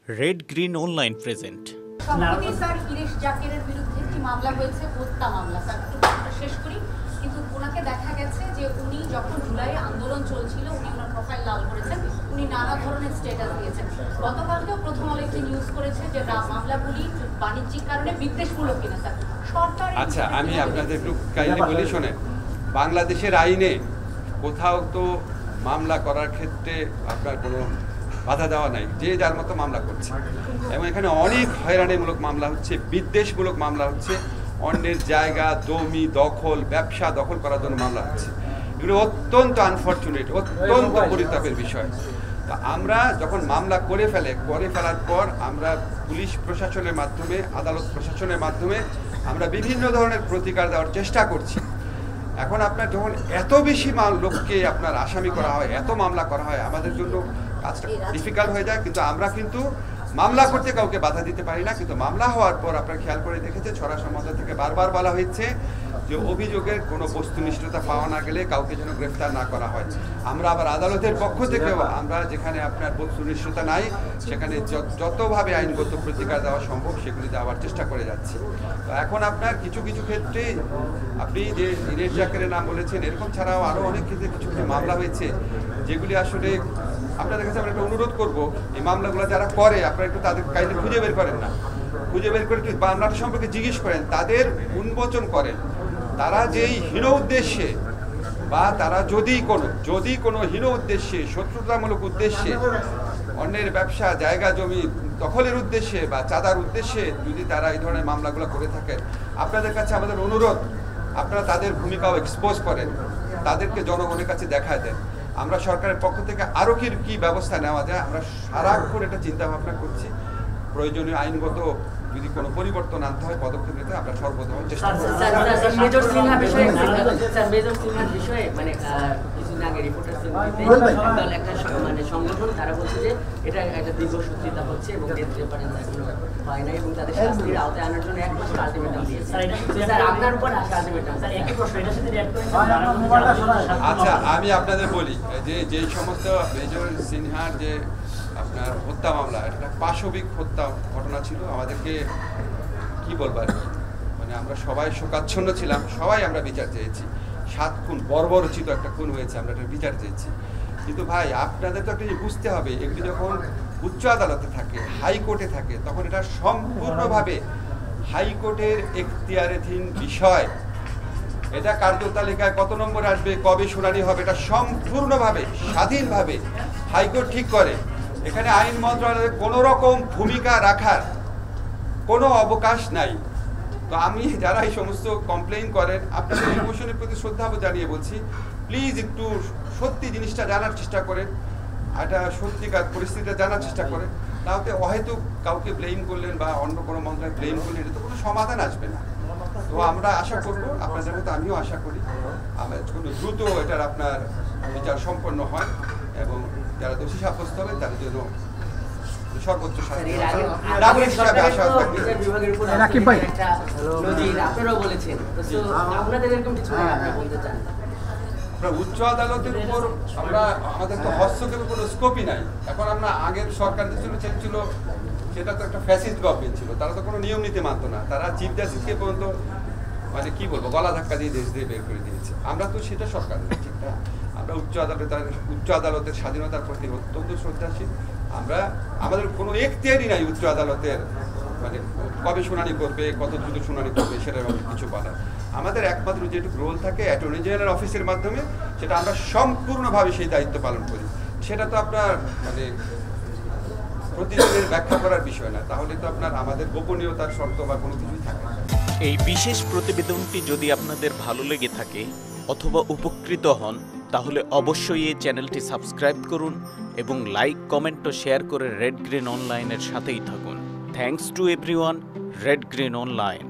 Red green online present. সম্প্রতি sir Iresh জাকেরের বিরুদ্ধে একটি মামলা হয়েছে, হত্যা মামলা। স্যার একটু শেষ করি, কিন্তু ওনাকে দেখা গেছে যে উনি যখন জুলাই আন্দোলন চলছিল উনি ওনার প্রোফাইল লাল করেছেন, উনি নানা ধরনের স্ট্যাটাস দিয়েছেন। গতকালকেও প্রথম আলো একটি নিউজ করেছে যে মামলাগুলি বাণিজ্যিক কারণে বিদ্বেষমূলক কিনা। স্যার সরকার আচ্ছা, আমি আপনাদের একটু কাইন্ডলি বলি শোনেন, বাংলাদেশের আইনে কোথাও তো মামলা করার ক্ষেত্রে আপনার কোনো বাধা দেওয়া নাই, যে যার মতো মামলা করছে। এবং এখানে অনেক হয়রানিমূলক মামলা হচ্ছে, বিদ্বেষমূলক মামলা হচ্ছে, অন্যের জায়গা জমি দখল ব্যবসা দখল করার জন্য মামলা হচ্ছে। এগুলো অত্যন্ত আনফর্চুনেট, অত্যন্ত পরিতাপের বিষয়। তা আমরা যখন মামলা করে ফেলার পর আমরা পুলিশ প্রশাসনের মাধ্যমে, আদালত প্রশাসনের মাধ্যমে আমরা বিভিন্ন ধরনের প্রতিকার দেওয়ার চেষ্টা করছি। এখন আপনার যখন এত বেশি লোককে আপনার আসামি করা হয়, এত মামলা করা হয়, আমাদের জন্য কাজটা ডিফিকাল্ট হয়ে যায়। কিন্তু আমরা কিন্তু মামলা করতে কাউকে বাধা দিতে পারি না। কিন্তু মামলা হওয়ার পর আপনারা খেয়াল করে দেখেছেন, ছড়া সম্বন্ধ থেকে বারবার বলা হয়েছে যে অভিযোগের কোনো বস্তুনিষ্ঠতা পাওয়া না গেলে কাউকে যেন গ্রেফতার না করা হয়। আমরা আবার আদালতের পক্ষ থেকেও আমরা যেখানে আপনার বস্তুনিষ্ঠতা নাই সেখানে যতভাবে আইনগত প্রতিকার দেওয়া সম্ভব সেগুলি দেওয়ার চেষ্টা করে যাচ্ছি। তো এখন আপনার কিছু কিছু ক্ষেত্রে আপনি যে ইরেশ জাকেরের নাম বলেছেন, এরকম ছাড়াও আরও অনেক ক্ষেত্রে কিছু কিছু মামলা হয়েছে যেগুলি আসলে আপনাদের কাছে আমরা একটা অনুরোধ করবো, এই মামলাগুলো যারা করে আপনারা একটু তাদের কাইন্ডলি খুঁজে বের করেন না, খুঁজে বের করে একটু মামলাটা সম্পর্কে জিজ্ঞেস করেন, তাদের উন্মোচন করেন। তারা যেই হীন উদ্দেশ্যে বা তারা যদি কোনো হীন উদ্দেশ্যে, শত্রুতামূলক উদ্দেশ্যে, অন্যের ব্যবসা জায়গা জমি দখলের উদ্দেশ্যে বা চাঁদার উদ্দেশ্যে যদি তারা এই ধরনের মামলাগুলো করে থাকেন, আপনাদের কাছে আমাদের অনুরোধ, আপনারা তাদের ভূমিকাও এক্সপোজ করেন, তাদেরকে জনগণের কাছে দেখায় দেন। আমরা সরকারের পক্ষ থেকে আরও কি ব্যবস্থা নেওয়া যায় আমরা সারাক্ষণ এটা চিন্তা ভাবনা করছি। প্রয়োজনীয় আইনগত যদি কোনো পরিবর্তন আনতে হয়, পদক্ষেপ নিতে আমরা সর্বপ্রথম চেষ্টা করব। মেজর সিনহা বিষয়ে মানে কিছুদিন আগে রিপোর্টার একটা মানে সংগঠন তারা বলছে যে এটা একটা দীর্ঘসূত্রিতা হচ্ছে এবং ডেথ রেফারেন্স এখনো হয় না এবং তাদের শাস্তির আওতায় আনার জন্য 1 বছর আলটিমেটাম দিয়েছে। স্যার আপনার উপর আসে আলটিমেটাম। স্যার একই প্রশ্ন, এটার সাথে অ্যাড করেন। আচ্ছা, আমি আপনাদের বলি যে সমস্ত মেজর সিনহার যে আপনার হত্যা মামলা, এটা পাশবিক হত্যা ঘটনা ছিল। আমাদেরকে কি বলবো আর কি, মানে আমরা সবাই শোকাচ্ছন্ন ছিলাম, সবাই আমরা বিচার চেয়েছি। 7 খুন, বর্বরচিত একটা খুন হয়েছে, আমরা এটার বিচার চেয়েছি। কিন্তু ভাই আপনাদের তো একটা বুঝতে হবে, এগুলি যখন উচ্চ আদালতে থাকে, হাইকোর্টে থাকে, তখন এটা সম্পূর্ণভাবে হাইকোর্টের এখতিয়ারাধীন বিষয়। এটা কার্যতালিকায় কত নম্বর আসবে, কবে শুনানি হবে, এটা সম্পূর্ণভাবে স্বাধীনভাবে হাইকোর্ট ঠিক করে। এখানে আইন মন্ত্রণালয়ের কোনো রকম ভূমিকা রাখার কোনো অবকাশ নাই। তো আমি যারা এই সমস্ত কমপ্লেইন করেন, আপনাদের ইমোশনের প্রতি শ্রদ্ধা জানিয়ে বলছি, প্লিজ একটু সত্যি জিনিসটা জানার চেষ্টা করেন, একটা সত্যিকার পরিস্থিতিটা জানার চেষ্টা করেন। তাহলে অহেতুক কাউকে ব্লেম করলেন বা অন্য কোনো মন্ত্রণালয় ব্লেম করলেন, এটা তো কোনো সমাধান আসবে না। তো আমরা আশা করবো, আপনাদের মতো আমিও আশা করি, আমরা কোনো দ্রুত এটার আপনার বিচার সম্পন্ন হয় এবং যারা দোষী সাব্যস্ত হবে তাদের জন্য সর্বোচ্চ শাস্তি। উচ্চ আদালতের উপর আমাদের তো হস্তক্ষেপের কোনো স্কোপই নাই। এখন আমরা আগের সরকার যে ছিল সেটা তো একটা ফ্যাসিস্ট গভর্নমেন্ট ছিল, তারা তো কোনো নিয়ম নীতি মানতো না। তারা চিফ জাস্টিসকে পর্যন্ত মানে কি বলবো গলা ধাক্কা দিয়ে দেশ দিয়ে বের করে দিয়েছে। আমরা তো সেটা সরকার ঠিক না, আমরা উচ্চ আদালতের স্বাধীনতার প্রতি অত্যন্ত শ্রদ্ধাশীল। আমরা আমাদের কোনো এখতিয়ারই নাই উচ্চ আদালতের মানে কবে শুনানি করবে, কত দ্রুত শুনানি করবে সেটার আমাদের কিছু বলার। আমাদের একমাত্র যেটুকু রোল থাকে অ্যাটর্নি জেনারেল অফিসের মাধ্যমে, সেটা আমরা সম্পূর্ণভাবে সেই দায়িত্ব পালন করি। সেটা তো আপনার মানে প্রতিদিনের ব্যাখ্যা করার বিষয় না, তাহলে তো আপনার আমাদের গোপনীয়তার শর্ত বা কোনো কিছুই থাকে না। এই বিশেষ প্রতিবেদনটি যদি আপনাদের ভালো লেগে থাকে অথবা উপকৃত হন, তাহলে অবশ্যই এই চ্যানেলটি সাবস্ক্রাইব করুন এবং লাইক, কমেন্ট ও শেয়ার করে রেড গ্রিন অনলাইনের সাথেই থাকুন। Thanks to everyone. Red green online.